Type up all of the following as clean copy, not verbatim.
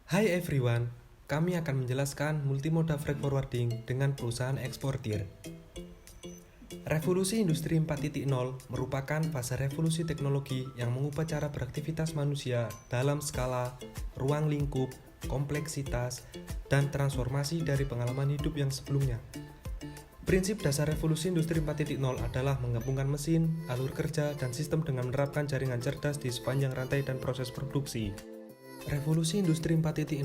Hai everyone, kami akan menjelaskan multimoda freight forwarding dengan perusahaan eksportir. Revolusi Industri 4.0 merupakan fase revolusi teknologi yang mengubah cara beraktivitas manusia dalam skala, ruang lingkup, kompleksitas, dan transformasi dari pengalaman hidup yang sebelumnya. Prinsip dasar revolusi industri 4.0 adalah menggabungkan mesin, alur kerja, dan sistem dengan menerapkan jaringan cerdas di sepanjang rantai dan proses produksi. Revolusi industri 4.0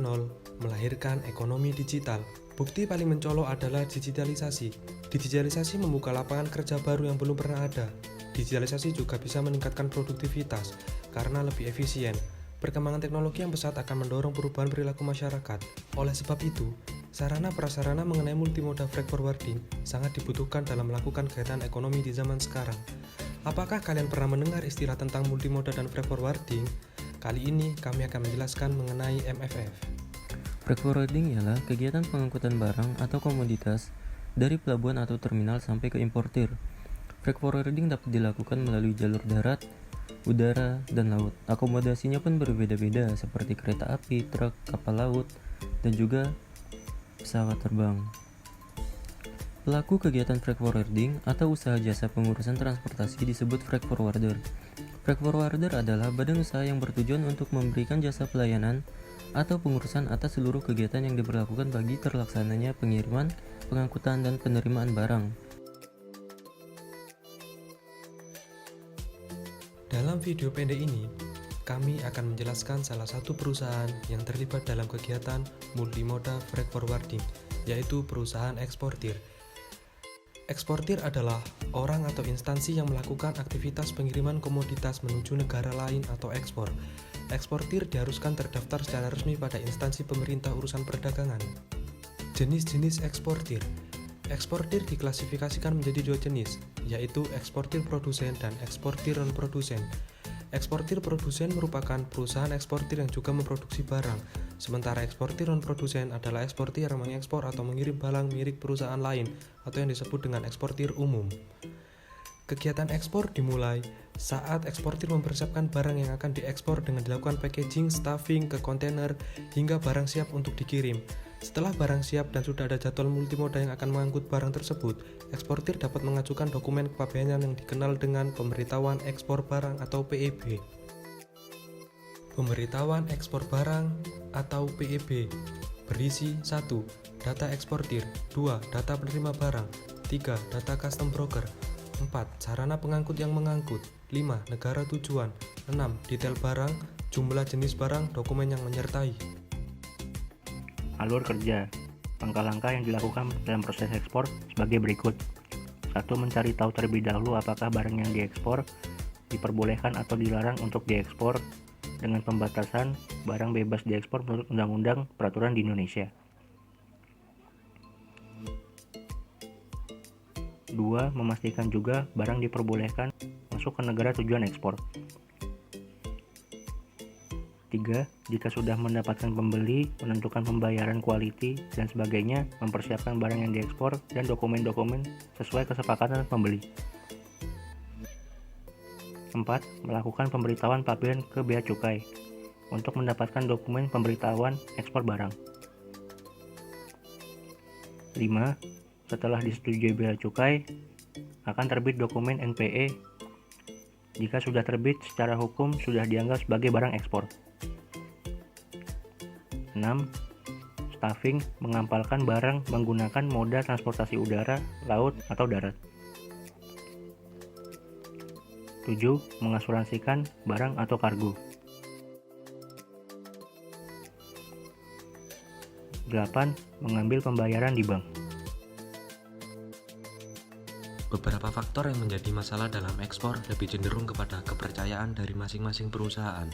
melahirkan ekonomi digital. Bukti paling mencolok adalah digitalisasi. Digitalisasi membuka lapangan kerja baru yang belum pernah ada. Digitalisasi juga bisa meningkatkan produktivitas karena lebih efisien. Perkembangan teknologi yang pesat akan mendorong perubahan perilaku masyarakat. Oleh sebab itu, sarana-prasarana mengenai multimoda freight forwarding sangat dibutuhkan dalam melakukan kegiatan ekonomi di zaman sekarang. Apakah kalian pernah mendengar istilah tentang multimoda dan freight forwarding? Kali ini kami akan menjelaskan mengenai MFF. Freight forwarding ialah kegiatan pengangkutan barang atau komoditas dari pelabuhan atau terminal sampai ke importir. Freight forwarding dapat dilakukan melalui jalur darat, udara, dan laut. Akomodasinya pun berbeda-beda seperti kereta api, truk, kapal laut, dan juga pesawat terbang. Pelaku kegiatan freight forwarding atau usaha jasa pengurusan transportasi disebut freight forwarder. Freight forwarder adalah badan usaha yang bertujuan untuk memberikan jasa pelayanan atau pengurusan atas seluruh kegiatan yang diberlakukan bagi terlaksananya pengiriman, pengangkutan, dan penerimaan barang. Dalam video pendek ini, kami akan menjelaskan salah satu perusahaan yang terlibat dalam kegiatan multimoda freight forwarding, yaitu perusahaan eksportir. Eksportir adalah orang atau instansi yang melakukan aktivitas pengiriman komoditas menuju negara lain atau ekspor. Eksportir diharuskan terdaftar secara resmi pada instansi pemerintah urusan perdagangan. Jenis-jenis eksportir. Eksportir diklasifikasikan menjadi dua jenis, yaitu eksportir produsen dan eksportir non-produsen. Eksportir produsen merupakan perusahaan eksportir yang juga memproduksi barang, sementara eksportir non-produsen adalah eksportir yang mengekspor atau mengirim barang milik perusahaan lain atau yang disebut dengan eksportir umum. Kegiatan ekspor dimulai saat eksportir mempersiapkan barang yang akan diekspor dengan dilakukan packaging, stuffing ke kontainer, hingga barang siap untuk dikirim. Setelah barang siap dan sudah ada jadwal multimoda yang akan mengangkut barang tersebut, eksportir dapat mengajukan dokumen kepabeanan yang dikenal dengan Pemberitahuan Ekspor Barang atau PEB. Pemberitahuan Ekspor Barang atau PEB berisi 1. Data eksportir, 2. Data penerima barang, 3. Data custom broker, 4. Sarana pengangkut yang mengangkut, 5. Negara tujuan, 6. Detail barang, jumlah jenis barang, dokumen yang menyertai. Alur kerja. Langkah-langkah yang dilakukan dalam proses ekspor sebagai berikut. 1. Mencari tahu terlebih dahulu apakah barang yang diekspor diperbolehkan atau dilarang untuk diekspor dengan pembatasan barang bebas diekspor menurut Undang-Undang Peraturan di Indonesia. 2. Memastikan juga barang diperbolehkan masuk ke negara tujuan ekspor. 3. Jika sudah mendapatkan pembeli, menentukan pembayaran quality dan sebagainya, mempersiapkan barang yang diekspor dan dokumen-dokumen sesuai kesepakatan pembeli. 4. Melakukan pemberitahuan pabean ke bea cukai untuk mendapatkan dokumen pemberitahuan ekspor barang. 5. Setelah disetujui bea cukai, akan terbit dokumen NPE. Jika sudah terbit, secara hukum sudah dianggap sebagai barang ekspor. 6. Stuffing, mengampalkan barang menggunakan moda transportasi udara, laut, atau darat. 7. Mengasuransikan barang atau kargo. 8. Mengambil pembayaran di bank. Beberapa faktor yang menjadi masalah dalam ekspor lebih cenderung kepada kepercayaan dari masing-masing perusahaan.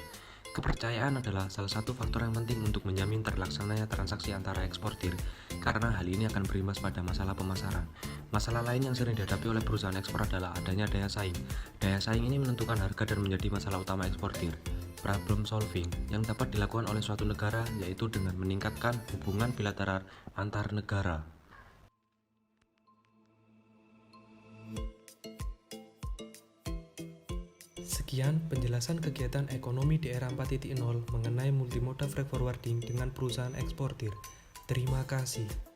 Kepercayaan adalah salah satu faktor yang penting untuk menjamin terlaksananya transaksi antara eksportir, karena hal ini akan berimbas pada masalah pemasaran. Masalah lain yang sering dihadapi oleh perusahaan ekspor adalah adanya daya saing. Daya saing ini menentukan harga dan menjadi masalah utama eksportir. Problem solving yang dapat dilakukan oleh suatu negara yaitu dengan meningkatkan hubungan bilateral antar negara. Sekian penjelasan kegiatan ekonomi di era 4.0 mengenai multimoda freight forwarding dengan perusahaan eksportir. Terima kasih.